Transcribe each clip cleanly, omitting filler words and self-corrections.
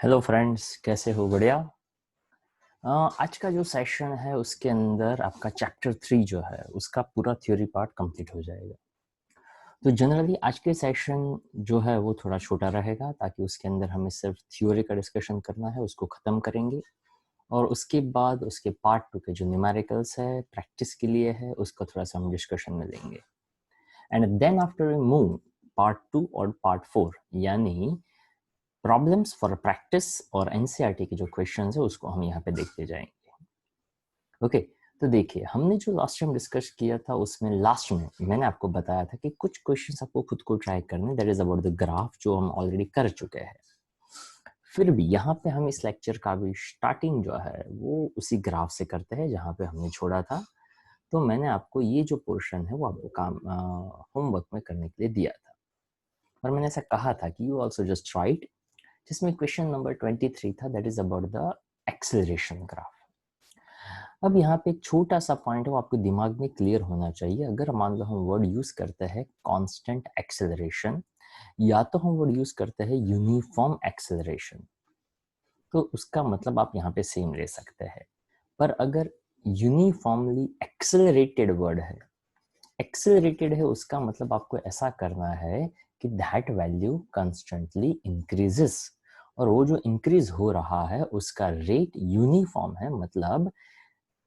Hello friends, कैसे हो? बढ़िया। आज का जो सेशन है उसके अंदर आपका चैप्टर 3 जो है उसका पूरा थ्योरी पार्ट कंप्लीट हो जाएगा। तो जनरली आज के सेशन जो है वो थोड़ा छोटा रहेगा ताकि उसके अंदर हमें सिर्फ थ्योरी का डिस्कशन करना है, उसको ख़त्म करेंगे और उसके बाद उसके पार्ट 2 के जो न्यूमेरिकल्स है, प्रैक्टिस के लिए है, उसका थोड़ा सा हम डिस्कशन में लेंगे। And then after we move part 2 और पार्ट 4 यानी प्रॉब्लम्स फॉर प्रैक्टिस और एनसीईआरटी के जो क्वेश्चंस है उसको हम यहाँ पे देखते जाएंगे। ओके, तो देखिए हमने जो लास्ट टाइम डिस्कस किया था उसमें लास्ट में मैंने आपको बताया था कि कुछ क्वेश्चंस आपको खुद को ट्राई करने, that is about the graph जो हम ऑलरेडी कर चुके हैं। फिर भी यहाँ पे हम इस लेक्चर का भी स्टार्टिंग जो है वो उसी ग्राफ से करते हैं जहाँ पे हमने छोड़ा था। तो मैंने आपको ये जो पोर्शन है वो आपको काम होमवर्क में करने के लिए दिया था और मैंने ऐसा कहा था कि यू ऑल्सो जस्ट राइट, जिसमें क्वेश्चन नंबर 23 था, that is about the acceleration graph. अब यहाँ पे एक छोटा सा पॉइंट है वो आपके दिमाग में क्लियर होना चाहिए। अगर मान लो हम वर्ड यूज करते हैं कांस्टेंट एक्सेलरेशन या तो हम वर्ड यूज करते हैं यूनिफॉर्म एक्सेलरेशन, तो उसका मतलब आप यहाँ पे सेम ले सकते हैं। पर अगर यूनिफॉर्मली एक्सेलरेटेड वर्ड है, एक्सेलरेटेड है, उसका मतलब आपको ऐसा करना है कि दैट वैल्यू कंस्टेंटली इंक्रीजेस और वो जो इंक्रीज हो रहा है उसका रेट यूनिफॉर्म है, मतलब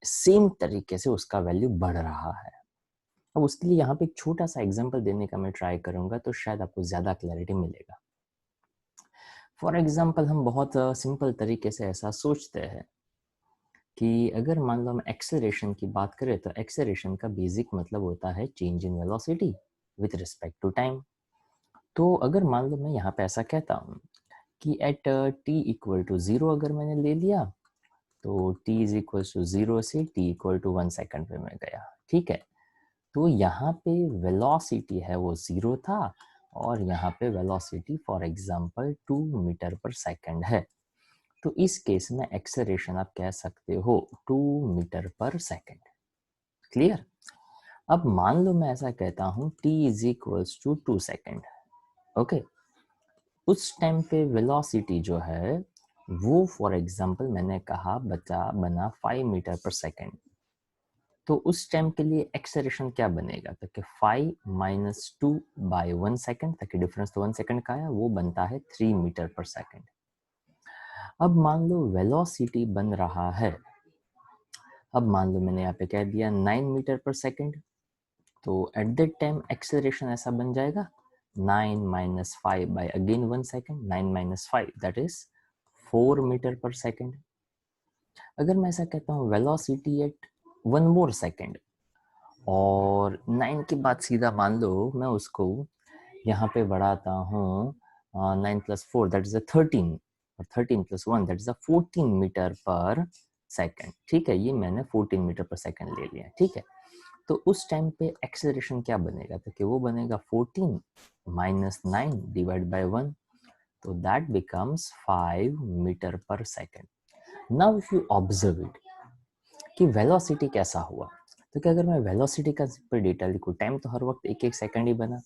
सेम तरीके से उसका वैल्यू बढ़ रहा है। अब उसके लिए यहाँ पे एक छोटा सा एग्जांपल देने का मैं ट्राई करूंगा तो शायद आपको ज्यादा क्लैरिटी मिलेगा। फॉर एग्जांपल हम बहुत सिंपल तरीके से ऐसा सोचते हैं कि अगर मान लो हम एक्सेलरेशन की बात करें तो एक्सेलरेशन का बेसिक मतलब होता है change in velocity with respect to time. तो अगर मान लो मैं यहाँ पे ऐसा कहता हूँ कि एट t इक्वल टू 0 अगर मैंने ले लिया तो t इज इक्वल टू 0 से t इक्वल टू 1 सेकेंड पे मैं गया, ठीक है। तो यहाँ पे वेलोसिटी है वो 0 था और यहाँ पे वेलोसिटी फॉर एग्जांपल 2 मीटर पर सेकेंड है। तो इस केस में एक्सेलरेशन आप कह सकते हो 2 मीटर पर सेकेंड। क्लियर? अब मान लो मैं ऐसा कहता हूँ t is equals to 2 second. Okay, उस टाइम पे वेलोसिटी जो है वो फॉर एग्जांपल मैंने कहा बना 5 मीटर पर सेकेंड। तो उस टाइम के लिए एक्सेलरेशन क्या बनेगा, तो कि 5 माइनस 2 बाई 1 सेकेंड, ताकि डिफरेंस तो 1 सेकेंड का है, वो बनता है 3 मीटर पर सेकेंड। अब मान लो वेलोसिटी बन रहा है, अब मान लो मैंने यहाँ पे कह दिया 9 मीटर पर सेकेंड, तो एट दैट टाइम एक्सेलरेशन ऐसा बन जाएगा 9 minus 5 by again 1 second, 9 minus 5 that is 4 metre पर सेकेंड। अगर मैं ऐसा कहता हूँ वेलोसिटी एट 1 मोर सेकेंड और 9 के बाद सीधा मान लो मैं उसको यहाँ पे बढ़ाता हूँ 9 प्लस 4 दैट इज 13 और 13 प्लस 1 दैट इज 14 मीटर पर सेकेंड, ठीक है। ये मैंने 14 मीटर पर सेकेंड ले लिया, ठीक है। तो उस टाइम पे एक्सेलरेशन क्या बनेगा, तो कि वो बनेगा 14 माइनस 9 डिवाइड बाय 1, तो दैट बिकम्स 5 मीटर पर second. Now if you observe it कि वेलोसिटी कैसा हुआ, तो क्या अगर मैं वेलोसिटी का सिंपल डेटा लिखूं, टाइम तो हर वक्त एक एक सेकंड ही बना,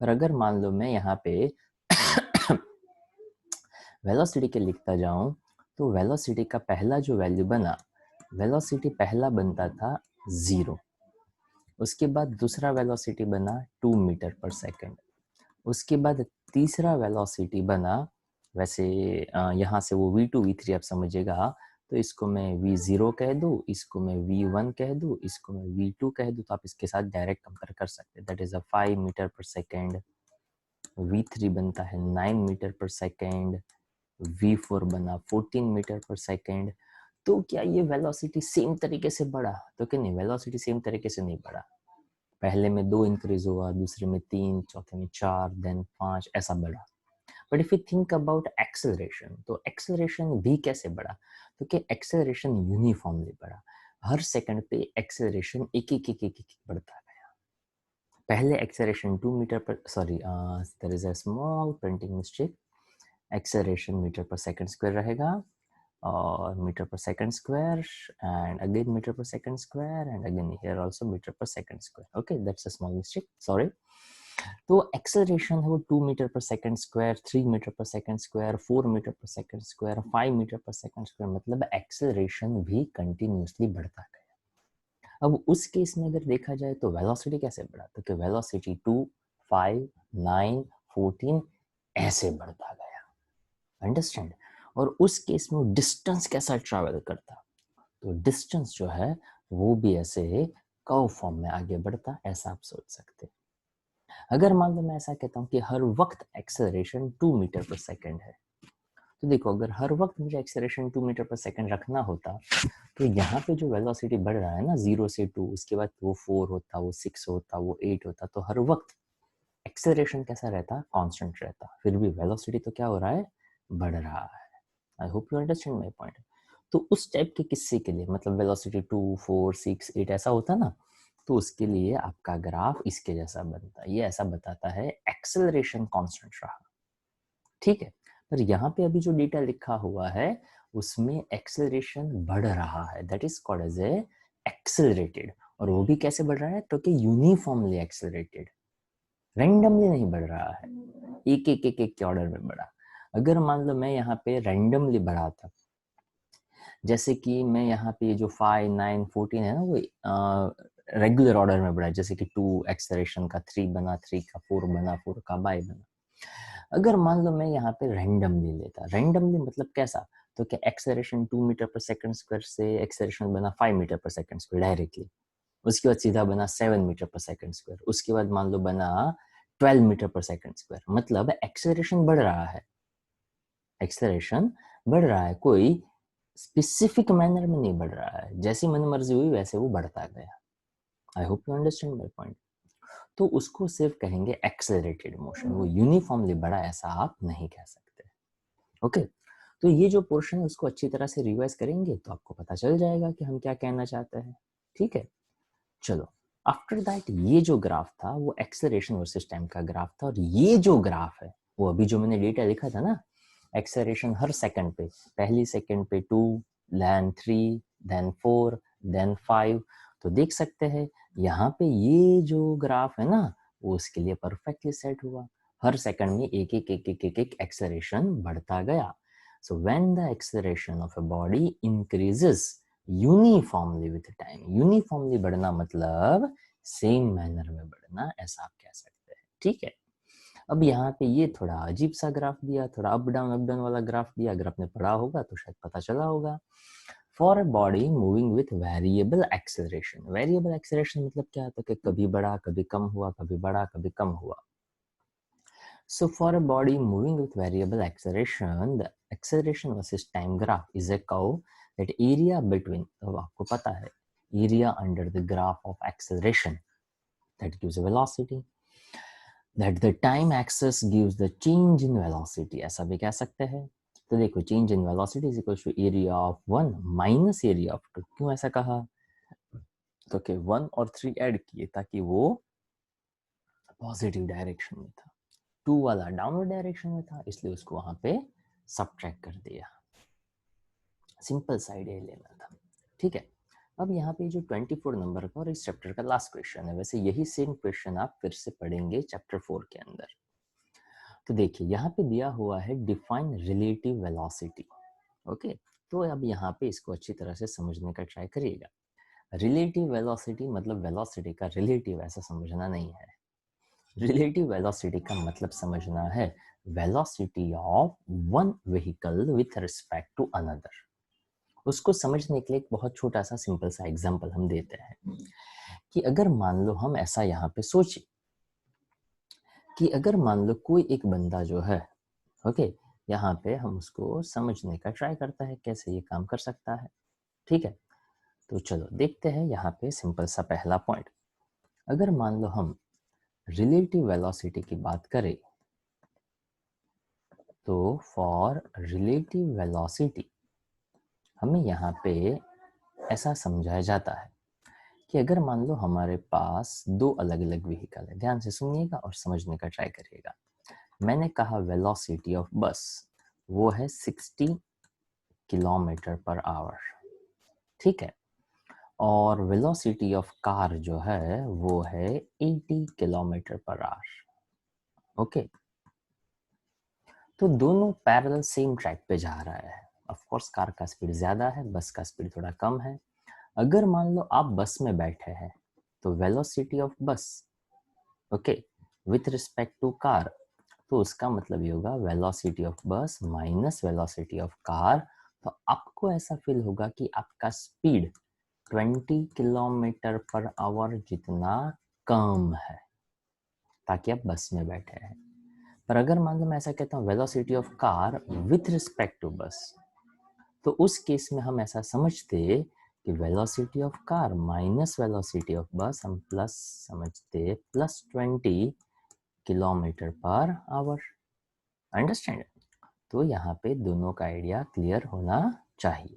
पर अगर मान लो मैं यहाँ पे वेलोसिटी के लिखता जाऊं तो वेलोसिटी का पहला जो वैल्यू बना, वेलोसिटी पहला बनता था 0, उसके बाद दूसरा वेलोसिटी बना 2 मीटर पर सेकंड, उसके बाद तीसरा वेलोसिटी बना, वैसे यहाँ से वो v2 v3 आप समझिएगा, तो इसको मैं v0 कह दूँ, इसको मैं v1 कह दूँ, इसको मैं v2 कह दूँ, तो आप इसके साथ डायरेक्ट कंपेयर कर सकते हैं। दैट इज 5 मीटर पर सेकेंड, v3 बनता है 9 मीटर पर सेकेंड, v4 बना 14 मीटर पर सेकेंड। तो क्या ये वेलोसिटी सेम तरीके से बढ़ा, तो क्या नहीं, वेलोसिटी सेम तरीके से नहीं बढ़ा। पहले में 2 इंक्रीज हुआ, दूसरे में 3, चौथे में 4, देन 5, ऐसा बढ़ा। But if you think about acceleration, तो एक्सेलरेशन भी कैसे बढ़ा, तो क्या एक्सेलरेशन यूनिफॉर्मली बढ़ा। हर सेकंड पे एक्सेलरेशन एक एक एक एक एक बढ़ता गया। पहले acceleration 2 metre per, sorry there is a small printing mistake, acceleration metre per second square रहेगा और metre per second square and again metre per second square and again here also metre per second square. Okay, that's a small mistake, sorry. तो acceleration है वो 2 metre per second square, 3 metre per second square, 4 metre per second square, 5 metre per second square, मतलब acceleration भी continuously बढ़ता गया। अब उस case में अगर देखा जाए तो वेलोसिटी कैसे बढ़ा, तो कि वेलोसिटी 2, 5, 9, 14 ऐसे बढ़ता गया, अंडरस्टैंड। और उस केस में डिस्टेंस कैसा ट्रैवल करता, तो डिस्टेंस जो है वो भी ऐसे कर्व फॉर्म में आगे बढ़ता, ऐसा आप सोच सकते। अगर मान लो मैं ऐसा कहता हूँ कि हर वक्त एक्सेलरेशन 2 मीटर पर सेकंड है, तो देखो अगर हर वक्त मुझे एक्सेलरेशन 2 मीटर पर सेकंड रखना होता, तो यहाँ पे जो वेलोसिटी बढ़ रहा है ना 0 से 2, उसके बाद वो 4 होता, वो 6 होता, वो 8 होता, तो हर वक्त एक्सेलरेशन कैसा रहता, कांस्टेंट रहता, फिर भी वेलोसिटी तो क्या हो रहा है, बढ़ रहा है। I hope you understand my point. तो उस टाइप के किस्से के लिए, मतलब वेलोसिटी 2, 4, 6, 8 ऐसा होता ना, तो उसके लिए आपका ग्राफ इसके जैसा बनता, ये ऐसा बताता है एक्सेलरेशन कांस्टेंट रहा, ठीक है। पर यहाँ पे अभी जो डेटा लिखा हुआ है उसमें एक्सेलरेशन बढ़ रहा है, that is called as a accelerated. और वो भी कैसे बढ़ रहा है, तो कि यूनिफॉर्मली एक्सेलरेटेड, रैंडमली नहीं बढ़ रहा है, एक एक एक एक के ऑर्डर में बढ़ा। अगर मान लो मैं यहाँ पे रैंडमली बढ़ाता, जैसे कि मैं यहाँ पे जो 5, 9, 14 है ना, वो रेगुलर ऑर्डर में बढ़ा, जैसे कि 2 एक्सेलरेशन का 3 बना, 3 का 4 बना, 4 का बाय बना। अगर मान लो मैं यहाँ पे रैंडमली लेता, रैंडमली मतलब कैसा, तो क्या acceleration 2 metre per second square से एक्सेलरेशन बना 5 metre per second square directly, उसके बाद सीधा बना 7 मीटर पर सेकंड स्क्वायर, उसके बाद मान लो बना 12 मीटर पर सेकंड स्क्वायर, मतलब एक्सेलरेशन बढ़ रहा है, एक्सेलरेशन बढ़ रहा है, कोई स्पेसिफिक मैनर में नहीं बढ़ रहा है, जैसी मन मर्जी हुई वैसे वो बढ़ता गया। I hope you understand my point. तो उसको सिर्फ कहेंगे एक्सेलरेटेड मोशन, वो यूनिफॉर्मली बढ़ा ऐसा आप नहीं कह सकते, ओके। तो ये जो पोर्शन है उसको अच्छी तरह से रिवाइज करेंगे तो आपको पता चल जाएगा कि हम क्या कहना चाहते हैं, ठीक है। चलो, आफ्टर दैट ये जो ग्राफ था वो एक्सेलरेशन वर्सेस टाइम का ग्राफ था, और ये जो ग्राफ है वो अभी जो मैंने डेटा लिखा था ना, एक्सेलरेशन हर सेकंड पे, पहली सेकंड पे 2, देन 3, देन 4, देन 5, तो देख सकते हैं यहाँ पे ये जो ग्राफ है ना वो उसके लिए परफेक्टली सेट हुआ, हर सेकंड में एक एक एक एक एक एक एक्सेलरेशन बढ़ता गया। So when the acceleration of a body increases uniformly with time, uniformly बढ़ना मतलब सेम मैनर में बढ़ना, ऐसा आप कह सकते हैं, ठीक है। अब यहाँ पे ये थोड़ा अजीब सा ग्राफ दिया, थोड़ा अप डाउन वाला ग्राफ दिया, अगर आपने पढ़ा होगा तो शायद पता चला होगा। For a body moving with variable acceleration, variable acceleration मतलब क्या, तो कि कभी बढ़ा कभी कम हुआ, कभी बढ़ा कभी कम हुआ। So for a body moving with variable acceleration, the acceleration versus time graph is a curve that area between, तो आपको पता है, area under the graph of acceleration that gives a velocity, that the time axis gives the change in velocity, ऐसा भी कह सकते हैं। तो देखो, change in velocity is equal to area of 1 minus area of 2, क्यों ऐसा कहा, तो कि 1 और 3 ऐड किए ताकि वो पॉजिटिव डायरेक्शन में था, 2 वाला डाउनवर्ड डायरेक्शन में था, इसलिए उसको वहां पे सबट्रैक्ट कर दिया, सिंपल साइड ए लेना था, ठीक है। अब यहाँ पे जो 24 नंबर का और इस चैप्टर का लास्ट क्वेश्चन है, वैसे यही सेम क्वेश्चन आप फिर से पढ़ेंगे चैप्टर 4 के अंदर। तो देखिए यहाँ पे दिया हुआ है डिफाइन रिलेटिव वेलोसिटी, ओके। तो अब यहाँ पे इसको अच्छी तरह से समझने का ट्राई करिएगा। रिलेटिव वेलोसिटी मतलब वेलोसिटी का रिलेटिव ऐसा समझना नहीं है, रिलेटिव वेलोसिटी का मतलब समझना है velocity of one vehicle with respect to another. उसको समझने के लिए एक बहुत छोटा सा सिंपल सा एग्जांपल हम देते हैं कि अगर मान लो हम ऐसा यहाँ पे सोचें कि अगर मान लो कोई एक बंदा जो है, ओके, यहाँ पे हम उसको समझने का ट्राई करता है कैसे ये काम कर सकता है, ठीक है। तो चलो देखते हैं यहाँ पे सिंपल सा पहला पॉइंट। अगर मान लो हम रिलेटिव वेलोसिटी की बात करें, तो फॉर रिलेटिव वेलोसिटी हमें यहाँ पे ऐसा समझाया जाता है कि अगर मान लो हमारे पास दो अलग अलग व्हीकल है, ध्यान से सुनिएगा और समझने का ट्राई करिएगा। मैंने कहा वेलोसिटी ऑफ बस वो है 60 किलोमीटर पर आवर, ठीक है, और वेलोसिटी ऑफ कार जो है वो है 80 किलोमीटर पर आवर, ओके, तो दोनों पैरेलल सेम ट्रैक पे जा रहा है। ऑफ कोर्स कार का स्पीड ज्यादा है, बस का स्पीड थोड़ा कम है। अगर मान लो आप बस में बैठे हैं तो velocity of bus, okay, with respect to car, तो उसका मतलब ये होगा velocity of bus minus velocity of car. तो आपको ऐसा फील होगा कि आपका स्पीड 20 किलोमीटर पर आवर जितना कम है, ताकि आप बस में बैठे हैं। पर अगर मान लो मैं ऐसा कहता हूँ velocity of car with respect to bus, तो उस केस में हम ऐसा समझते कि velocity of car minus velocity of bus हम प्लस समझते +20 किलोमीटर पर आवर। अंडरस्टैंड? तो यहाँ पे दोनों का आइडिया क्लियर होना चाहिए।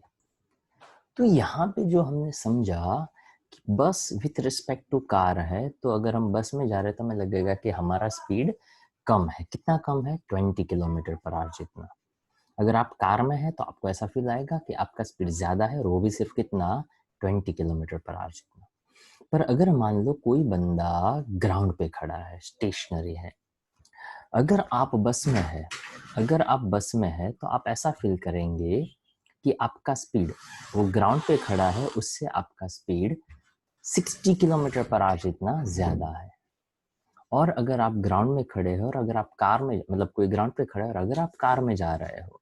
तो यहाँ पे जो हमने समझा कि बस विथ रिस्पेक्ट टू कार है, तो अगर हम बस में जा रहे हैं तो हमें लगेगा कि हमारा स्पीड कम है। कितना कम है? 20 किलोमीटर पर आवर जितना। अगर आप कार में है तो आपको ऐसा फील आएगा कि आपका स्पीड ज्यादा है, और वो भी सिर्फ कितना? 20 किलोमीटर पर आवर जितना। पर अगर मान लो कोई बंदा ग्राउंड पे खड़ा है, स्टेशनरी है, अगर आप बस में है, अगर आप बस में है तो आप ऐसा फील करेंगे कि आपका स्पीड, वो ग्राउंड पे खड़ा है उससे आपका स्पीड 60 किलोमीटर पर आवर जितना ज्यादा है। और अगर आप ग्राउंड में खड़े हो और अगर आप कार में, मतलब कोई ग्राउंड पे खड़ा है और अगर आप कार में जा रहे हो,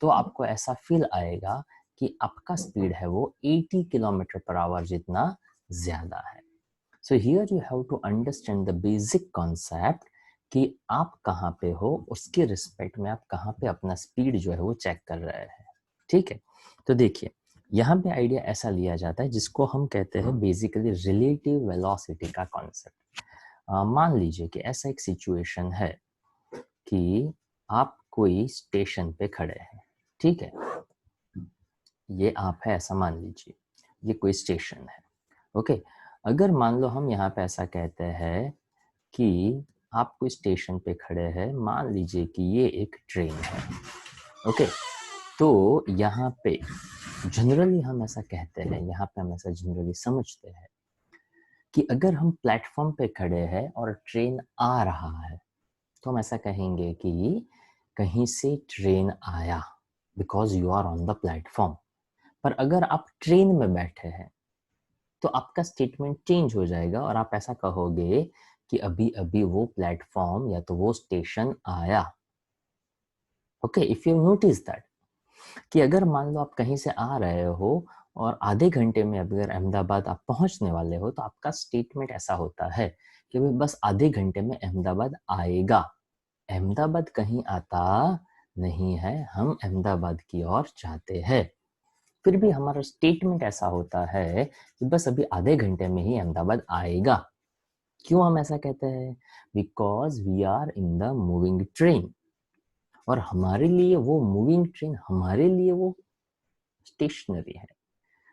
तो आपको ऐसा फील आएगा कि आपका स्पीड है वो 80 किलोमीटर पर आवर जितना ज्यादा है। So here you have to understand the basic concept कि आप कहाँ पे हो, उसके रिस्पेक्ट में आप कहाँ पे अपना स्पीड जो है वो चेक कर रहे हैं। ठीक है, तो देखिए यहाँ पे आइडिया ऐसा लिया जाता है जिसको हम कहते हैं बेसिकली रिलेटिव वेलोसिटी का कॉन्सेप्ट। मान लीजिए कि ऐसा एक सिचुएशन है कि आप कोई स्टेशन पे खड़े हैं, ठीक है, ये आप है ऐसा मान लीजिए, ये कोई स्टेशन है। ओके, अगर मान लो हम यहाँ पे ऐसा कहते हैं कि आप कोई स्टेशन पे खड़े हैं, मान लीजिए कि ये एक ट्रेन है। ओके, तो यहाँ पे जनरली हम ऐसा कहते हैं, यहाँ पे हम ऐसा जनरली समझते हैं कि अगर हम प्लेटफॉर्म पे खड़े हैं और ट्रेन आ रहा है, तो हम ऐसा कहेंगे कि कहीं से ट्रेन आया, because you are on the platform. पर अगर आप ट्रेन में बैठे हैं तो आपका स्टेटमेंट चेंज हो जाएगा और आप ऐसा कहोगे कि अभी अभी वो प्लेटफॉर्म या तो वो स्टेशन आया। Okay, if you notice that कि अगर मान लो आप कहीं से आ रहे हो और आधे घंटे में अगर अहमदाबाद आप पहुंचने वाले हो, तो आपका स्टेटमेंट ऐसा होता है कि भाई बस आधे घंटे में अहमदाबाद आएगा। अहमदाबाद कहीं आता नहीं है, हम अहमदाबाद की ओर जाते हैं। फिर भी हमारा स्टेटमेंट ऐसा होता है कि बस अभी आधे घंटे में ही अहमदाबाद आएगा। क्यों हम ऐसा कहते हैं? Because we are in the moving train, और हमारे लिए वो मूविंग ट्रेन, हमारे लिए वो स्टेशनरी है।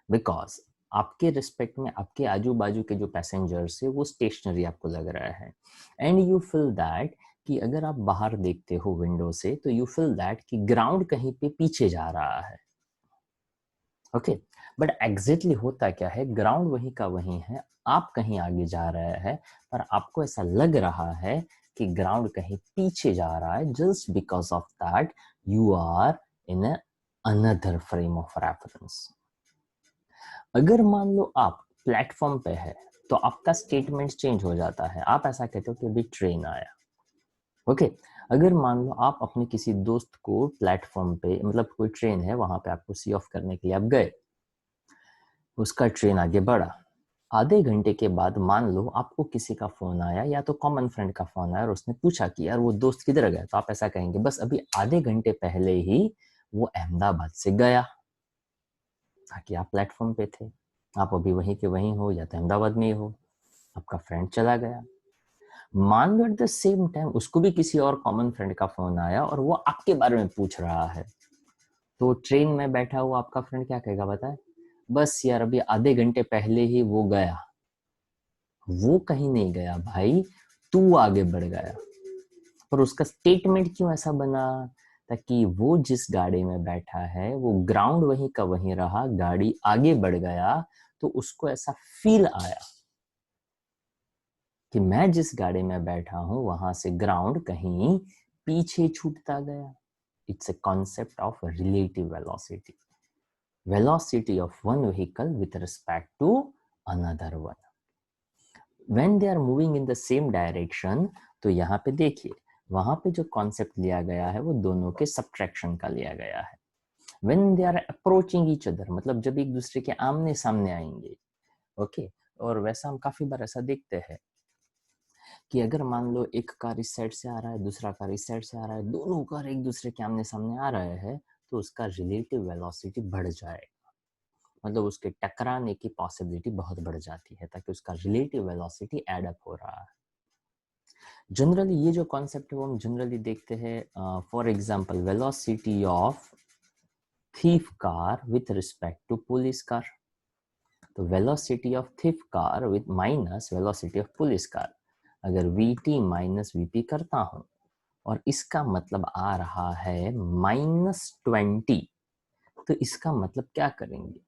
बिकॉज आपके रिस्पेक्ट में आपके आजू बाजू के जो पैसेंजर्स है वो स्टेशनरी आपको लग रहा है, एंड यू फील दैट कि अगर आप बाहर देखते हो विंडो से तो यू फील दैट कि ग्राउंड कहीं पे पीछे जा रहा है। ओके, बट एग्जैक्टली होता क्या है, ग्राउंड वहीं का वहीं है, आप कहीं आगे जा रहे हैं, पर आपको ऐसा लग रहा है कि ग्राउंड कहीं पीछे जा रहा है, just because of that you are in another frame of reference. अगर मान लो आप प्लेटफॉर्म पे है तो आपका स्टेटमेंट चेंज हो जाता है, आप ऐसा कहते हो कि अभी ट्रेन आया। ओके, अगर मान लो आप अपने किसी दोस्त को प्लेटफॉर्म पे, मतलब कोई ट्रेन है वहां पे आपको सी ऑफ करने के लिए आप गए, उसका ट्रेन आगे बढ़ा, आधे घंटे के बाद मान लो आपको किसी का फोन आया या तो कॉमन फ्रेंड का फोन आया और उसने पूछा कि यार वो दोस्त किधर गया, तो आप ऐसा कहेंगे बस अभी आधे घंटे पहले ही वो अहमदाबाद से गया, ताकि आप प्लेटफॉर्म पे थे, आप अभी वहीं के वहीं हो या तो अहमदाबाद में ही हो, आपका फ्रेंड चला गया। मान लो एट द सेम टाइम उसको भी किसी और कॉमन फ्रेंड का फोन आया और वो आपके बारे में पूछ रहा है, तो ट्रेन में बैठा हुआ आपका फ्रेंड क्या कहेगा बताए? बस यार अभी आधे घंटे पहले ही वो गया। वो कहीं नहीं गया भाई, तू आगे बढ़ गया। पर उसका स्टेटमेंट क्यों ऐसा बना? ताकि वो जिस गाड़ी में बैठा है वो ग्राउंड वहीं का वहीं रहा, गाड़ी आगे बढ़ गया, तो उसको ऐसा फील आया कि मैं जिस गाड़ी में बैठा हूं वहां से ग्राउंड कहीं पीछे छूटता गया. It's a concept of relative velocity. Velocity of one vehicle with respect to another one. When they are moving in the same direction, तो यहाँ पे देखिए वहां पे जो कॉन्सेप्ट लिया गया है वो दोनों के सब्ट्रैक्शन का लिया गया है. When they are approaching each other, मतलब जब एक दूसरे के आमने सामने आएंगे. ओके. और वैसा हम काफी बार ऐसा देखते हैं कि अगर मान लो एक कार इस साइड से आ रहा है, दूसरा कार इस साइड से आ रहा है, दोनों कार एक दूसरे के आमने सामने आ रहे हैं, तो उसका रिलेटिव वेलोसिटी बढ़ जाए, मतलब उसके टकराने की पॉसिबिलिटी बहुत बढ़ जाती है, ताकि उसका रिलेटिव वेलोसिटी एड अप हो रहा है. जनरली ये जो कॉन्सेप्ट है वो हम जनरली देखते हैं, for example velocity of thief car with respect to police car. तो velocity of thief car with minus velocity of police car, अगर vt माइनस vp करता हूं और इसका मतलब आ रहा है -20, तो इसका मतलब क्या करेंगे?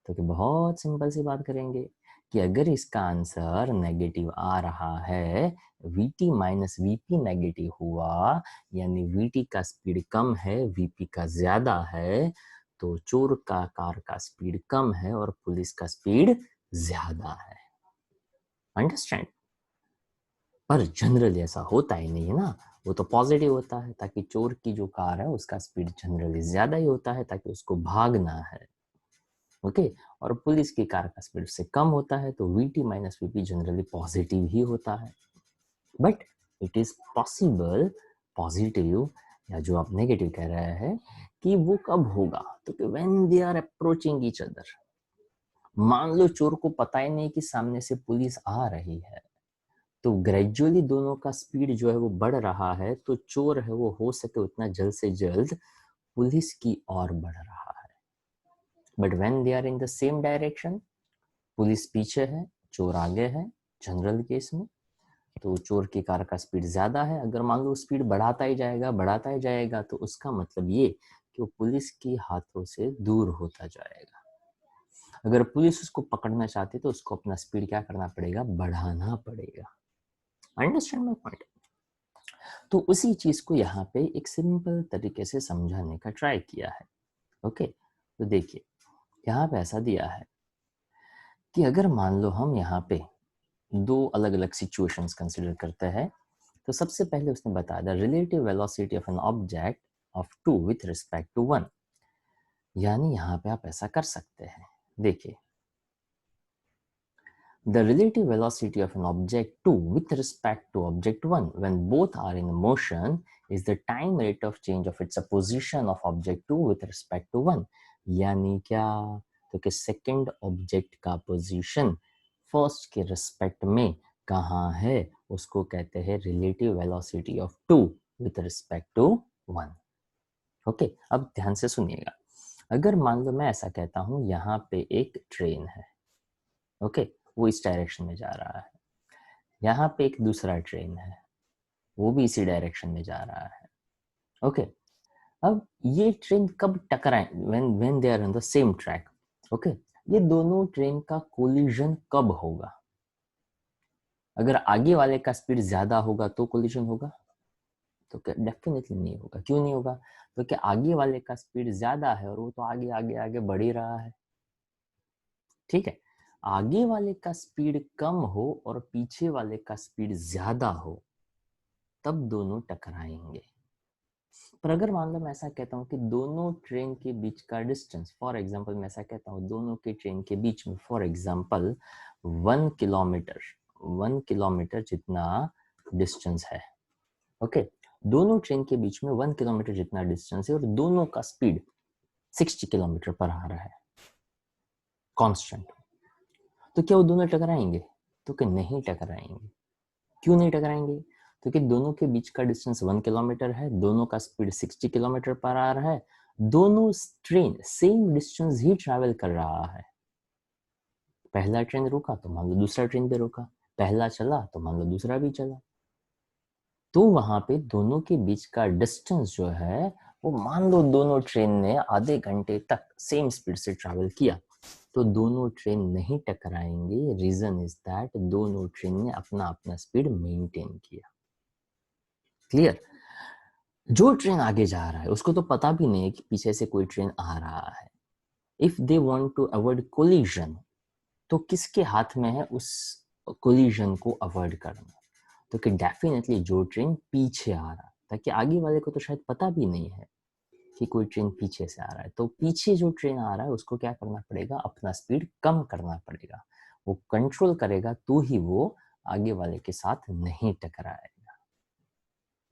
तो बहुत सिंपल सी बात करेंगे कि अगर इसका आंसर नेगेटिव आ रहा है, vt माइनस vp नेगेटिव हुआ, यानी vt का स्पीड कम है, vp का ज्यादा है, तो चोर का कार का स्पीड कम है और पुलिस का स्पीड ज्यादा है. अंडरस्टैंड? पर जनरली ऐसा होता ही नहीं है ना, वो तो पॉजिटिव होता है, ताकि चोर की जो कार है उसका स्पीड जनरली ज्यादा ही होता है, ताकि उसको भागना है. ओके. और पुलिस की कार का स्पीड से कम होता है, तो vt minus vp generally positive ही होता है. But it is possible positive, या जो आप नेगेटिव कह रहे हैं, कि वो कब होगा? तो कि when they are approaching each other. मान लो चोर को पता ही नहीं कि सामने से पुलिस आ रही है, तो ग्रेजुअली दोनों का स्पीड जो है वो बढ़ रहा है, तो चोर है वो हो सके उतना जल्द से जल्द पुलिस की ओर बढ़ रहा है. But when they are in the same direction, police पीछे है, चोर आगे है, जनरल केस में, तो चोर की कार का स्पीड ज्यादा है. अगर मान लो स्पीड बढ़ाता ही जाएगा, तो उसका मतलब ये कि वो पुलिस के हाथों से दूर होता जाएगा. अगर पुलिस उसको पकड़ना चाहती तो उसको अपना स्पीड क्या करना पड़ेगा? बढ़ाना पड़ेगा. Understand my point? तो उसी चीज को यहाँ पे एक सिंपल तरीके से समझाने का ट्राई किया है. ओके. तो देखिए यहाँ पे ऐसा दिया है कि अगर मान लो हम यहाँ पे दो अलग अलग सिचुएशंस कंसिडर करते हैं, तो सबसे पहले उसने बताया the relative velocity of an object of two with respect to one. यानी यहाँ पे आप ऐसा कर सकते हैं, देखिए the relative velocity of an object 2 with respect to object 1 when both are in motion is the time rate of change of its position of object 2 with respect to 1. यानी क्या? तो कि सेकंड ऑब्जेक्ट का position first के respect में कहाँ है, उसको कहते हैं relative velocity of 2 with respect to 1. Okay. अब ध्यान से सुनिएगा. अगर मान लो मैं ऐसा कहता हूँ यहाँ पे एक ट्रेन है. ओके. वो इस डायरेक्शन में जा रहा है. यहाँ पे एक दूसरा ट्रेन है, वो भी इसी डायरेक्शन में जा रहा है. ओके. अब ये ट्रेन कब टकराए? When they are on the same track. Okay. ये दोनों ट्रेन का कोलिजन कब होगा? अगर आगे वाले का स्पीड ज्यादा होगा तो कोलिजन होगा? तो क्या? डेफिनेटली नहीं होगा. क्यों नहीं होगा? तो क्या आगे वाले का स्पीड ज्यादा है और वो तो आगे आगे आगे बढ़ ही रहा है. ठीक है. आगे वाले का स्पीड कम हो और पीछे वाले का स्पीड ज्यादा हो, तब दोनों टकराएंगे. पर अगर मान लो मैं ऐसा कहता हूँ कि दोनों ट्रेन के बीच का डिस्टेंस, फॉर एग्जांपल मैं ऐसा कहता हूँ दोनों के ट्रेन के बीच में फॉर एग्जांपल 1 किलोमीटर जितना डिस्टेंस है. ओके. दोनों ट्रेन के बीच में 1 किलोमीटर जितना डिस्टेंस है और दोनों का स्पीड 60 किलोमीटर पर आ रहा है कांस्टेंट. तो क्या वो दोनों टकराएंगे? तो क्या नहीं टकराएंगे. क्यों नहीं टकराएंगे? क्योंकि दोनों के बीच का डिस्टेंस 1 किलोमीटर है, दोनों का स्पीड 60 किलोमीटर पर आ रहा है, दोनों ट्रेन सेम डिस्टेंस ही ट्रैवल कर रहा है. पहला ट्रेन रुका तो मान लो दूसरा ट्रेन भी रुका, पहला चला तो मान लो दूसरा भी चला. तो वहां पे दोनों के बीच का डिस्टेंस जो है वो मान लो दोनों ट्रेन ने आधे घंटे तक सेम स्पीड से ट्रैवल किया. तो दोनों ट्रेन नहीं टकराएंगे। रीजन इज दैट दोनों ट्रेन ने अपना अपना स्पीड मेंटेन किया। क्लियर? जो ट्रेन आगे जा रहा है उसको तो पता भी नहीं है कि पीछे से कोई ट्रेन आ रहा है। If they want to avoid collision, तो किसके हाथ में है उस कोलिजन को अवॉइड करना? तो कि डेफिनेटली जो ट्रेन पीछे आ रहा है, ताकि आगे वाले को तो शायद पता भी नहीं है कि कोई ट्रेन पीछे से आ रहा है। तो पीछे जो ट्रेन आ रहा है उसको क्या करना पड़ेगा? अपना स्पीड कम करना पड़ेगा। वो कंट्रोल करेगा तो ही वो आगे वाले के साथ नहीं टकराएगा।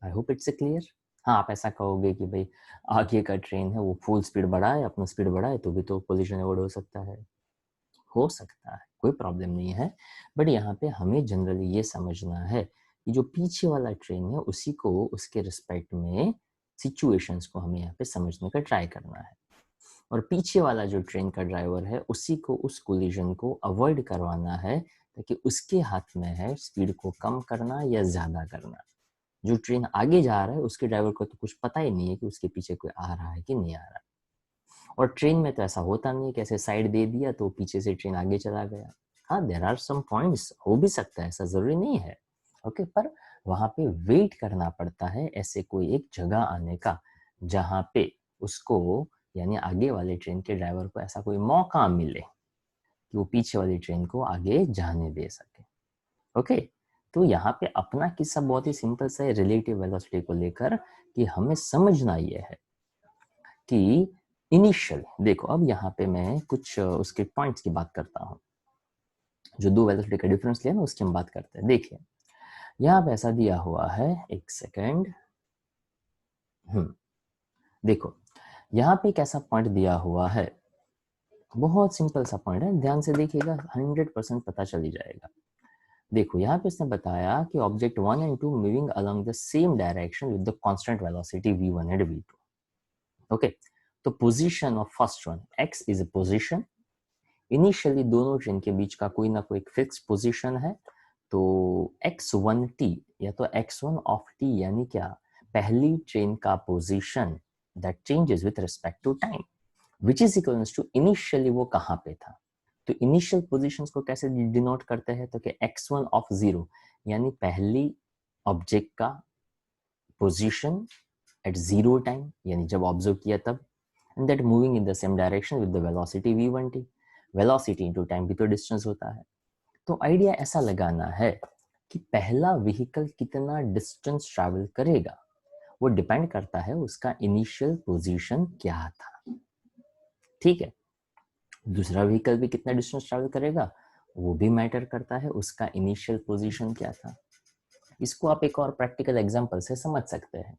I hope it's clear. हाँ, आप ऐसा कहोगे कि भाई आगे का ट्रेन है वो फुल स्पीड बढ़ाए, अपना स्पीड बढ़ाए, तो भी तो कोलिजन अवॉइड हो सकता है, कोई प्रॉब्लम नहीं है। बट यहाँ पे हमें जनरली ये समझना है कि जो पीछे वाला ट्रेन है उसी को उसके रिस्पेक्ट में सिचुएशंस को हमें यहाँ पे समझने का ट्राई करना है, और पीछे वाला जो ट्रेन का ड्राइवर है उसी को उस कोलिजन को अवॉइड करवाना है, ताकि उसके हाथ में है स्पीड को कम करना या ज्यादा करना। जो ट्रेन आगे जा रहा है उसके ड्राइवर को तो कुछ पता ही नहीं है कि उसके पीछे कोई आ रहा है कि नहीं आ रहा है। और ट्रेन में तो ऐसा होता नहीं है, कैसे साइड दे दिया तो पीछे से ट्रेन आगे चला गया। हाँ, देर आर सम पॉइंट्स, हो भी सकता है, ऐसा जरूरी नहीं है। ओके, पर वहां पे वेट करना पड़ता है ऐसे कोई एक जगह आने का जहां पे उसको, यानी आगे वाले ट्रेन के ड्राइवर को ऐसा कोई मौका मिले कि वो पीछे वाली ट्रेन को आगे जाने दे सके। ओके, तो यहाँ पे अपना किस्सा बहुत ही सिंपल सा है रिलेटिव वेलोसिटी को लेकर, कि हमें समझना ये है कि इनिशियल, देखो अब यहाँ पे मैं कुछ उसके पॉइंट्स की बात करता हूँ, जो दो वेलोसिटी का डिफरेंस लिया ना उसकी हम बात करते हैं। देखिए यहाँ पे ऐसा दिया हुआ है, एक सेकेंड, देखो यहाँ पे एक ऐसा पॉइंट दिया हुआ है, बहुत सिंपल सा पॉइंट है, ध्यान से देखिएगा, 100% पता चल ही जाएगा। देखो यहाँ पे इसने बताया कि object 1 and 2 moving along the same direction with the constant velocity v1 and v2। Okay, तो position of first one x is a position. Initially दोनों ट्रेन के बीच का कोई ना कोई फिक्स पोजीशन है, तो x1t या तो x1 ऑफ t यानी क्या, पहली ट्रेन का position that changes with respect to time, which is equals to initially वो कहाँ पे था। तो इनिशियल पोजीशंस को कैसे डिनोट करते हैं, तो कि x1 ऑफ 0 यानी पहली ऑब्जेक्ट का पोजीशन एट 0 टाइम, यानी जब ऑब्जर्व किया तब, and that moving in the same direction with the velocity v1t। Velocity into time भी तो डिस्टेंस होता है। तो आइडिया ऐसा लगाना है कि पहला व्हीकल कितना डिस्टेंस ट्रैवल करेगा वो डिपेंड करता है उसका इनिशियल पोजीशन क्या था। ठीक है, दूसरा व्हीकल भी कितना डिस्टेंस ट्रैवल करेगा वो भी मैटर करता है, उसका इनिशियल पोजीशन क्या था। इसको आप एक और प्रैक्टिकल एग्जांपल से समझ सकते हैं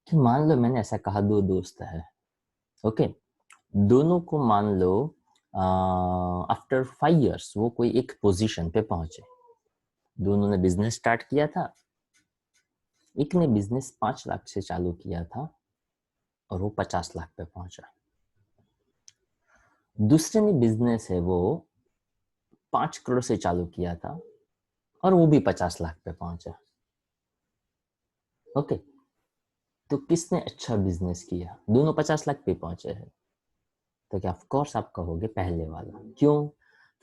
कि मान लो मैंने ऐसा कहा, दो दोस्त है, ओके, दोनों को मान लो आफ्टर 5 years वो कोई एक पोजीशन पे पहुंचे। दोनों ने बिजनेस स्टार्ट किया था, एक ने बिजनेस 5 लाख से चालू किया था और वो 50 लाख पे पहुंचा। दूसरे ने बिजनेस है वो 5 करोड़ से चालू किया था और वो भी 50 लाख पे पहुंचा। ओके, तो किसने अच्छा बिजनेस किया? दोनों 50 लाख पे पहुंचे हैं, तो क्या ऑफ कोर्स आप कहोगे पहले वाला। क्यों?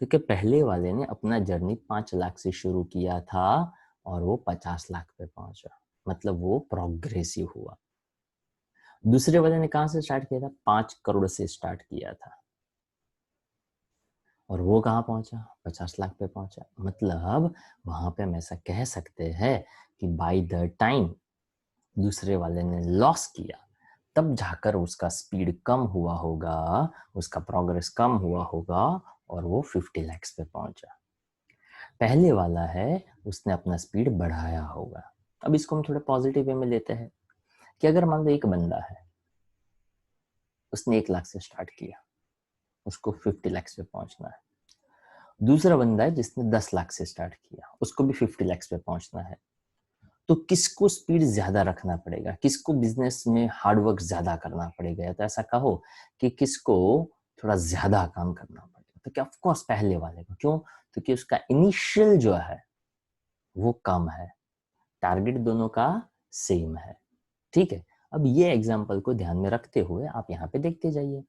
क्योंकि पहले वाले ने अपना जर्नी 5 लाख से शुरू किया था और वो 50 लाख पे पहुंचा, मतलब वो प्रोग्रेसिव हुआ। दूसरे वाले ने कहां से स्टार्ट किया था? 5 करोड़ से स्टार्ट किया था और वो कहाँ पहुंचा? 50 लाख पे पहुंचा। मतलब वहां पे हम ऐसा कह सकते हैं कि बाय द टाइम दूसरे वाले ने लॉस किया तब जाकर उसका स्पीड कम हुआ होगा, उसका प्रोग्रेस कम हुआ होगा और वो 50 लाख पे पहुंचा। पहले वाला है उसने अपना स्पीड बढ़ाया होगा। अब इसको हम थोड़ा पॉजिटिव वे में लेते हैं कि अगर मान लो एक बंदा है, उसने 1 लाख से स्टार्ट किया, उसको 50 लाख पे पहुंचना है। दूसरा बंदा है जिसने 10 लाख से स्टार्ट किया, उसको भी 50 लाख पे पहुंचना है। तो किसको स्पीड ज्यादा रखना पड़ेगा, किसको बिजनेस में हार्डवर्क ज्यादा करना पड़ेगा, या तो ऐसा कहो कि किसको थोड़ा ज्यादा काम करना पड़ेगा? तो क्या ऑफकोर्स पहले वाले को। क्यों? क्योंकि उसका इनिशियल जो है वो कम है, टारगेट दोनों का सेम है। ठीक है, अब ये एग्जाम्पल को ध्यान में रखते हुए आप यहाँ पे देखते जाइए।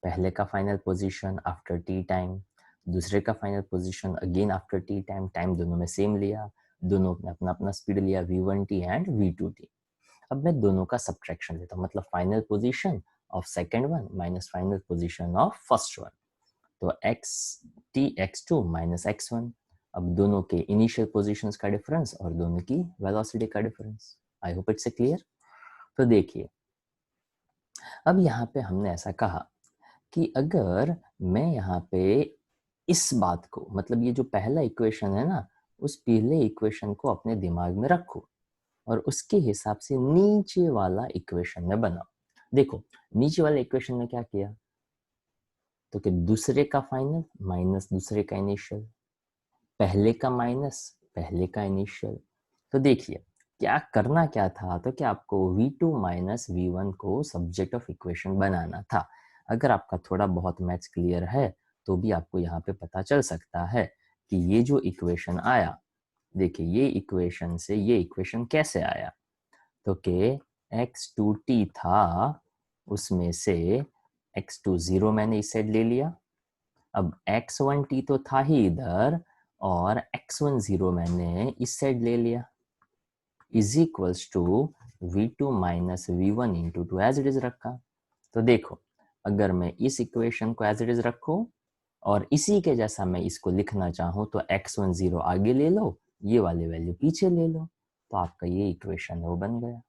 पहले का final position after T time, दूसरे का final position again after T time, time दोनों में सेम लिया, दोनों ने अपना अपना स्पीड लिया v1t एंड v2t। अब मैं दोनों का सब्ट्रैक्शन लेता हूँ, मतलब final position of second one minus final position of first one, तो x2 माइनस x1। अब दोनों के इनिशियल पोजीशंस का डिफरेंस और दोनों की वेलोसिटी का difference. I hope it's clear. तो देखिए, अब यहाँ पे हमने ऐसा कहा कि अगर मैं यहाँ पे इस बात को, मतलब ये जो पहला इक्वेशन है ना, उस पहले इक्वेशन को अपने दिमाग में रखो और उसके हिसाब से नीचे वाला इक्वेशन में बनाओ। देखो, नीचे वाले इक्वेशन में क्या किया, तो कि दूसरे का फाइनल माइनस दूसरे का इनिशियल, पहले का माइनस पहले का इनिशियल। तो देखिए क्या करना क्या था, तो कि आपको v2 माइनस v1 को सब्जेक्ट ऑफ इक्वेशन बनाना था। अगर आपका थोड़ा बहुत मैथ्स क्लियर है तो भी आपको यहाँ पे पता चल सकता है कि ये जो इक्वेशन आया, देखिए ये इक्वेशन से ये इक्वेशन कैसे आया, तो कि x2t था, उसमें से x2 0 मैंने इस साइड ले लिया, अब x1t तो था ही इधर और x1 0 मैंने इस साइड ले लिया, is equals to v2 minus v1 into two as it is रखा। तो देखो, अगर मैं इस इक्वेशन को एज इट इज रखूं और इसी के जैसा मैं इसको लिखना चाहूं तो x1 0 आगे ले लो, ये वाली वैल्यू पीछे ले लो, तो आपका ये इक्वेशन है वो बन गया।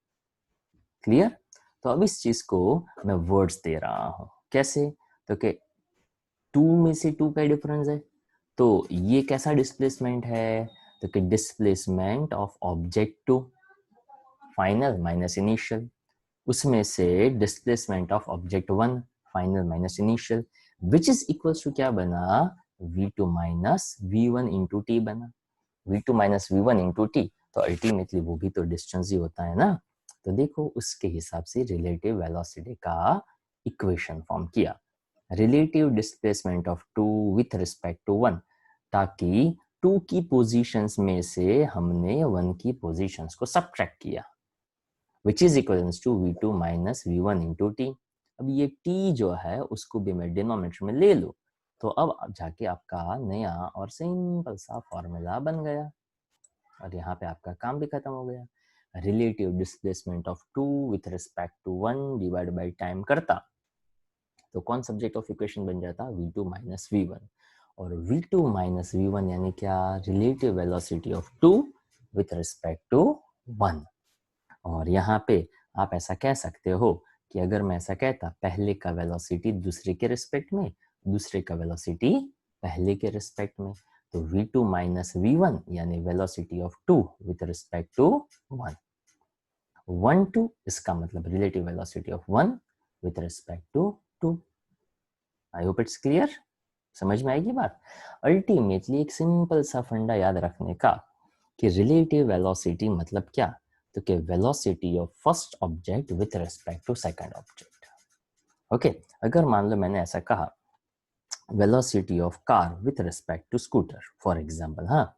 क्लियर। तो अब इस चीज को मैं वर्ड्स दे रहा हूं, कैसे, तो कि 2 में से 2 का डिफरेंस है, तो ये कैसा डिस्प्लेसमेंट है, तो कि displacement of object two final minus initial, उसमें से displacement of object one final minus initial, which is equals to क्या बना, v2 minus v1 into T बना, v2 minus v1 into T, तो अल्टीमेटली वो भी तो डिस्टेंस ही होता है ना। तो देखो उसके हिसाब से रिलेटिव वेलोसिटी का इक्वेशन फॉर्म किया, relative displacement of two with respect to one, ताकि टू की पोजीशंस में से हमने वन की पोजीशंस को सब्ट्रैक्ट किया, which is equals to v2 minus v1 into T. अब ये t जो है उसको भी मैं डिनोमिनेटर में ले लूं, तो अब जाके आपका नया और सिंपल सा फॉर्मूला बन गया और यहाँ पे आपका काम भी खत्म हो गया। Relative displacement of two with respect to one divide by time करता तो कौन सब्जेक्ट ऑफ इक्वेशन बन जाता, v2 माइनस v1, और v2 माइनस v1 यानी क्या, relative velocity of two with respect to one. और यहाँ पे आप ऐसा कह सकते हो कि अगर मैं ऐसा कहता पहले का वेलोसिटी दूसरे के रिस्पेक्ट में, दूसरे का वेलोसिटी पहले के रिस्पेक्ट में, तो v2 माइनस v1 यानी velocity of two with respect to one, 1 2 इसका मतलब relative velocity of one with respect to two. I hope it's clear, समझ में आएगी बात। अल्टीमेटली एक सिंपल सा फंडा याद रखने का कि रिलेटिव वेलोसिटी मतलब क्या, तो कि velocity of first object with respect to second object. Okay, अगर मान लो मैंने ऐसा कहा velocity of car with respect to scooter for example, हाँ,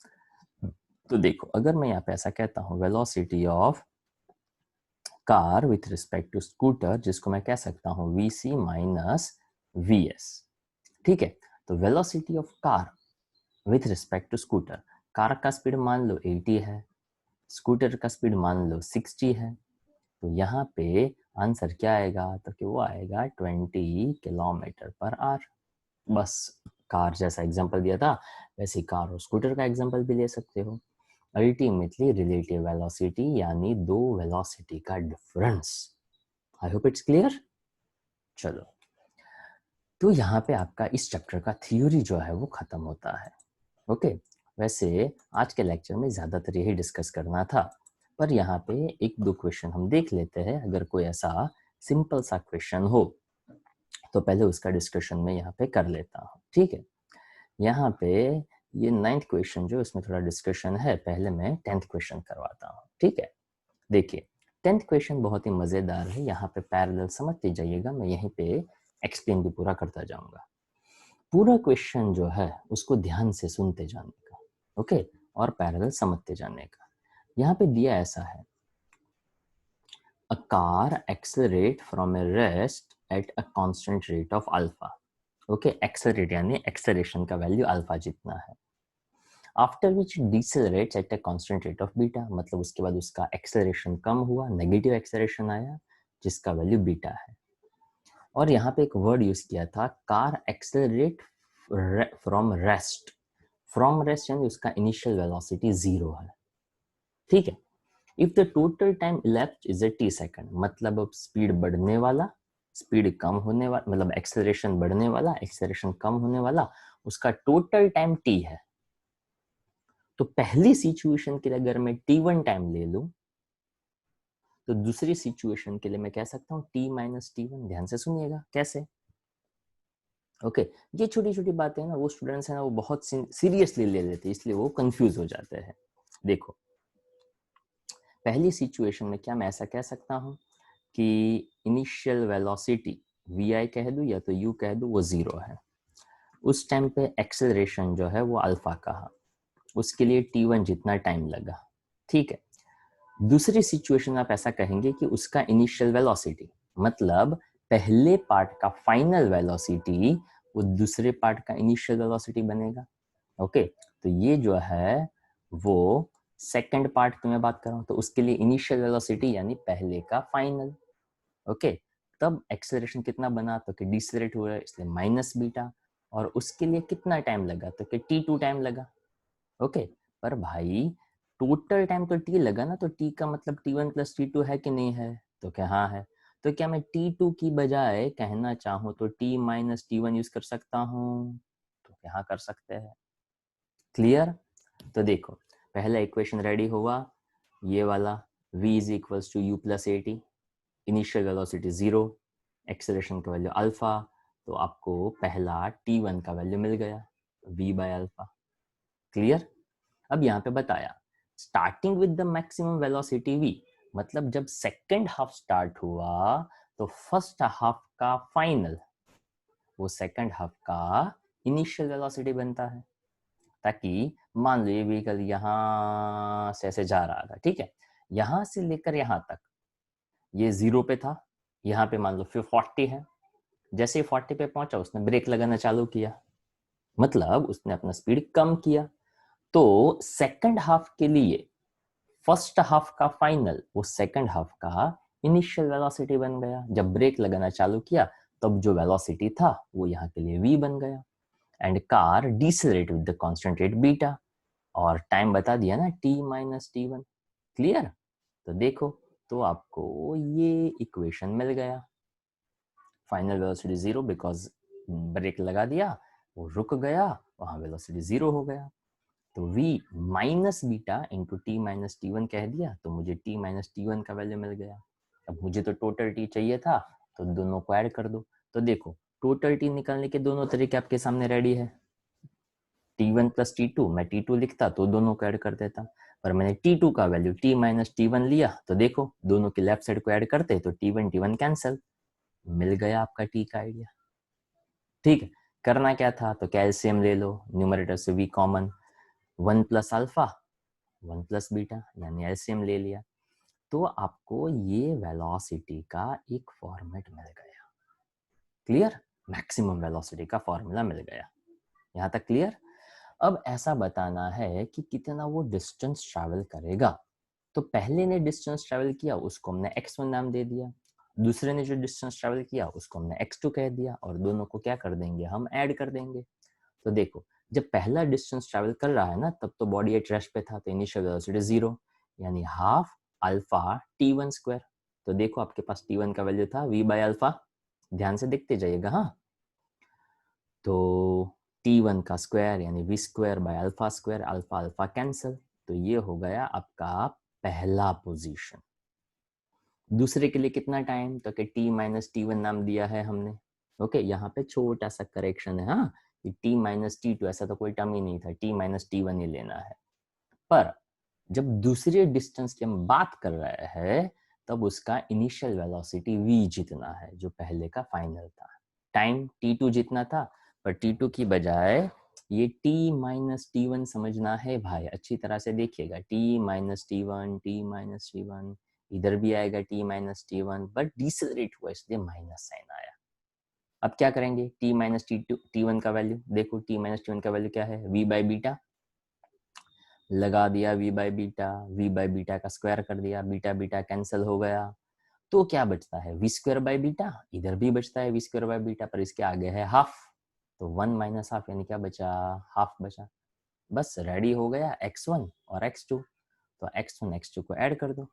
तो देखो अगर मैं यहाँ पे ऐसा कहता हूँ velocity of car with respect to scooter, जिसको मैं कह सकता हूँ vc माइनस vs, ठीक है। तो velocity of car with respect to scooter, car का स्पीड मान लो 80 है, स्कूटर का स्पीड मान लो 60 है, तो यहाँ पे आंसर क्या आएगा, तो कि वो आएगा 20 kilometre per hour. Bus car जैसा एग्जांपल दिया था वैसे कार और स्कूटर का एग्जांपल भी ले सकते हो। अल्टीमेटली रिलेटिव वेलोसिटी यानी दो वेलोसिटी का difference. I hope it's clear. चलो, तो यहाँ पे आपका इस चैप्टर का थ्योरी जो है वो खत्म होता है। ओके, वैसे आज के लेक्चर में ज्यादातर यही डिस्कस करना था, पर यहाँ पे एक दो क्वेश्चन हम देख लेते हैं। अगर कोई ऐसा सिंपल सा क्वेश्चन हो तो पहले उसका डिस्कशन में यहाँ पे कर लेता हूँ, ठीक है। यहाँ पे ये 9th क्वेश्चन जो इसमें थोड़ा डिस्कशन है, पहले मैं 10th क्वेश्चन करवाता हूँ, ठीक है। देखिए 10th क्वेश्चन बहुत ही मजेदार है, यहाँ पे पैरेलल समझते जाइएगा, मैं यहीं पे एक्सप्लेन भी पूरा करता जाऊंगा। पूरा क्वेश्चन जो है उसको ध्यान से सुनते जाने का, ओके, और पैरेलल समझते जाने का। यहाँ पे दिया ऐसा है, a car accelerate from a rest at a constant rate of alpha. Okay, accelerate यानी एक्सेलरेशन का वैल्यू अल्फा जितना है. After which decelerates at a constant rate of beta, मतलब उसके बाद उसका एक्सेलरेशन कम हुआ, नेगेटिव एक्सेलरेशन आया जिसका वैल्यू बीटा है. और यहाँ पे एक वर्ड यूज किया था, car accelerate from rest. From rest यानी उसका इनिशियल वेलोसिटी 0 है. ठीक है. If the total time elapsed is a t second, मतलब अब स्पीड बढ़ने वाला, स्पीड कम होने वाला, मतलब एक्सेलरेशन बढ़ने वाला, एक्सेलरेशन कम होने वाला, उसका टोटल टाइम t है. तो पहली सिचुएशन के लिए अगर मैं t1 टाइम ले लूं, तो दूसरी सिचुएशन के लिए मैं कह सकता हूं t माइनस t1. ध्यान से सुनिएगा कैसे. ओके, ये छोटी छोटी बातें ना वो स्टूडेंट्स है ना वो बहुत सीरियसली ले लेते हैं, इसलिए वो कंफ्यूज हो जाते हैं. देखो, पहली सिचुएशन में क्या मैं ऐसा कह सकता हूं कि इनिशियल वेलोसिटी vi कह दूं या तो u कह दूं, वो 0 है. उस टाइम पे एक्सेलरेशन जो है वो अल्फा कहा, उसके लिए t1 जितना टाइम लगा. ठीक है. दूसरी सिचुएशन आप ऐसा कहेंगे कि उसका इनिशियल वेलोसिटी, मतलब पहले पार्ट का फाइनल वेलोसिटी वो दूसरे पार्ट का इनिशियल वेलोसिटी बनेगा. ओके, तो ये जो है वो सेकंड पार्ट की मैं बात कर रहा हूँ, तो उसके लिए इनिशियल वेलोसिटी यानी पहले का फाइनल. ओके, तब एक्सेलरेशन कितना बना, तो कि डिसेलरेट हुआ है इसलिए माइनस बीटा. और उसके लिए कितना टाइम लगा, तो कि t2 टाइम लगा. ओके, पर भाई टोटल टाइम तो t लगा ना, तो t का मतलब t1 प्लस t2 है कि नहीं है, तो क्या हाँ है. तो क्या मैं t2 की बजाय कहना चाहूँ तो t माइनस t1 यूज कर सकता हूँ, तो क्या हाँ कर सकते हैं. क्लियर. तो देखो, पहला इक्वेशन रेडी हुआ, ये वाला v is equals to u plus a t, initial velocity 0, acceleration का वैल्यू अल्फा, तो आपको पहला t1 का वैल्यू मिल गया v बाय अल्फा. क्लियर. अब यहाँ पे बताया starting with the maximum velocity v, मतलब जब सेकंड हाफ स्टार्ट हुआ तो फर्स्ट हाफ का फाइनल वो सेकंड हाफ का इनिशियल वेलोसिटी बनता है. ताकि मान लो ये व्हीकल यहाँ से ऐसे जा रहा था, ठीक है, यहाँ से लेकर यहाँ तक ये 0 पे था, यहाँ पे मान लो फिर 40 है. जैसे ही 40 पे पहुंचा उसने ब्रेक लगाना चालू किया, मतलब उसने अपना स्पीड कम किया. तो सेकंड हाफ के लिए फर्स्ट हाफ का फाइनल वो सेकंड हाफ का इनिशियल वेलोसिटी बन गया. जब ब्रेक लगाना चालू किया तब जो वेलोसिटी था वो यहाँ के लिए v बन गया. And car decelerate with the constant rate beta, और टाइम बता दिया ना t माइनस t1. क्लियर. तो देखो, तो आपको ये इक्वेशन मिल गया. फाइनल वेलोसिटी 0 बिकॉज ब्रेक लगा दिया, वो रुक गया, वहां वेलोसिटी 0 हो गया. तो v minus beta into T minus t1 कह दिया, तो मुझे t माइनस t1 का वैल्यू मिल गया. अब मुझे तो टोटल t चाहिए था, तो दोनों को ऐड कर दो. तो देखो, टोटल t निकालने के दोनों तरीके आपके सामने रेडी है. t1 प्लस t2, मैं t2 लिखता तो दोनों को ऐड कर देता, पर मैंने t2 का वैल्यू t माइनस t1 लिया, तो देखो दोनों के लेफ्ट साइड को ऐड करते तो t1 कैंसिल, मिल गया आपका t का आइडिया. ठीक है. करना क्या था, तो कैल्शियम ले लो, न्यूमरेटर से v common, 1 plus alpha 1 plus beta यानी एलसीएम ले लिया. तो आपको ये वेलोसिटी का एक फॉर्मेट मिल गया. क्लियर. मैक्सिमम वेलोसिटी का फॉर्मूला मिल गया. यहाँ तक क्लियर. अब ऐसा बताना है कि कितना वो डिस्टेंस ट्रैवल करेगा. तो पहले ने डिस्टेंस ट्रैवल किया उसको हमने x1 नाम दे दिया, दूसरे ने जो डिस्टेंस ट्रैवल किया उसको हमने x2 कह दिया, और दोनों को क्या कर देंगे, हम ऐड कर देंगे. तो देखो, जब पहला डिस्टेंस ट्रैवल कर रहा है ना तब तो बॉडी एट रेस्ट पे था, तो इनिशियल वेलोसिटी 0 यानी हाफ अल्फा t1 स्क्वायर. तो देखो आपके पास t1 का वैल्यू था v बाय अल्फा, ध्यान से देखते जाइएगा. हाँ, तो t1 का स्क्वायर यानी v square by alpha square, alpha alpha cancel, तो ये हो गया आपका पहला पोजीशन. दूसरे के लिए कितना टाइम, तो कि t माइनस t1 नाम दिया है हमने. ओके, यहाँ पे छोटा सा करेक्शन है, हाँ, कि t माइनस t2 ऐसा तो कोई टर्म ही नहीं था, t माइनस t1 ही लेना है. पर जब दूसरे डिस्टेंस की हम बात कर रहे हैं तब उसका इनिशियल वेलोसिटी v जितना है जो पहले का फाइनल था. टाइम t2 जितना था, पर t2 की बजाय ये t माइनस t1 समझना है भाई, अच्छी तरह से देखिएगा. t माइनस t1 इधर भी आएगा t minus t1, but decelerate हुआ इसलिए माइनस साइन आया. अब क्या करेंगे, t माइनस t1 का वैल्यू देखो, t माइनस t1 का वैल्यू क्या है, v बाई बीटा, लगा दिया v बाई बीटा का स्क्वायर कर दिया, बीटा बीटा कैंसिल हो गया, तो क्या बचता है, v स्क्वायर बाई बीटा, इधर भी बचता है v स्क्वायर बाई बीटा, पर इसके आगे है हाफ, तो 1 माइनस हाफ यानी क्या बचा, हाफ बचा। बस रेडी हो गया x1 और x2, तो x1 x2 को ऐड कर दो।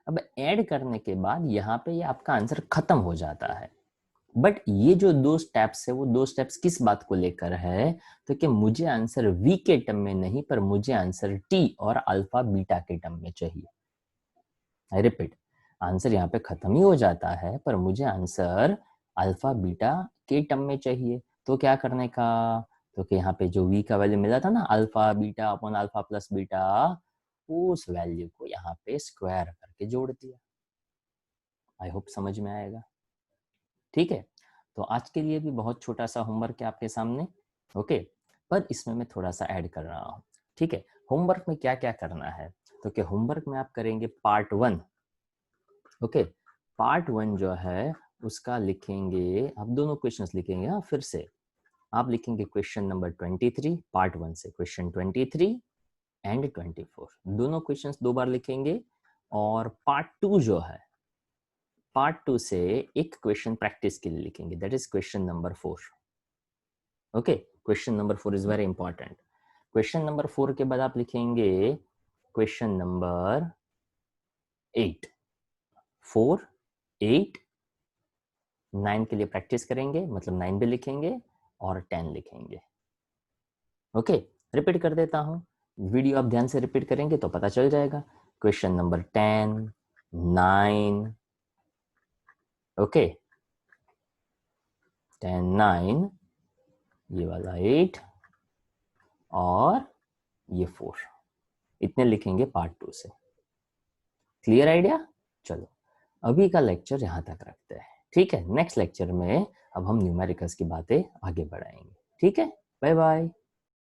अब ऐड करने के बाद यहाँ पे ये आपका आंसर खत्म हो जाता है। बट ये जो दो स्टेप्स है वो दो स्टेप्स किस बात को लेकर है, तो कि मुझे आंसर v के टर्म में नहीं, पर मुझे आंसर t और अल्फा बीटा के टर्म में चाहिए। आई रिपीट, आंसर यहाँ पे खत्म ही हो जाता है, पर मुझे आंसर अल्फा बीटा के टर्म में चाहिए। तो क्या करने का, तो कि यहाँ पे जो v का वैल्यू मिला था ना, alpha beta upon alpha plus beta, उस वैल्यू को यहाँ पे स्क्वायर करके जोड़ दिया। आई होप समझ में आएगा। ठीक है, तो आज के लिए भी बहुत छोटा सा होमवर्क है आपके सामने, ओके, पर इसमें मैं थोड़ा सा ऐड कर रहा हूँ। ठीक है, होमवर्क में क्या क्या करना है, तो कि होमवर्क में आप करेंगे पार्ट 1, ओके, पार्ट 1 जो है उसका लिखेंगे, आप दोनों क्वेश्चंस लिखेंगे। हाँ, फिर से आप लिखेंगे क्वेश्चन नंबर 23 पार्ट 1 से, क्वेश्चन 23 एंड 24, दोनों क्वेश्चंस 2 बार लिखेंगे। और पार्ट 2 जो है, पार्ट 2 से एक क्वेश्चन प्रैक्टिस के लिए लिखेंगे, that is question number 4। Okay, question number 4 is very important. Question number 4 के बाद आप लिखेंगे क्वेश्चन नंबर 8, 4, 8, 9 के लिए प्रैक्टिस करेंगे, मतलब 9 भी लिखेंगे और 10 लिखेंगे। ओके, रिपीट कर देता हूँ, वीडियो आप ध्यान से रिपीट करेंगे तो पता चल जाएगा। क्वेश्चन नंबर 10, 9, ओके, 10, 9, ये वाला 8 और ये 4, इतने लिखेंगे पार्ट 2 से। Clear idea? चलो, अभी का लेक्चर यहाँ तक रखते हैं। ठीक है, नेक्स्ट लेक्चर में अब हम न्यूमेरिकल्स की बातें आगे बढ़ाएंगे। ठीक है, बाय बाय।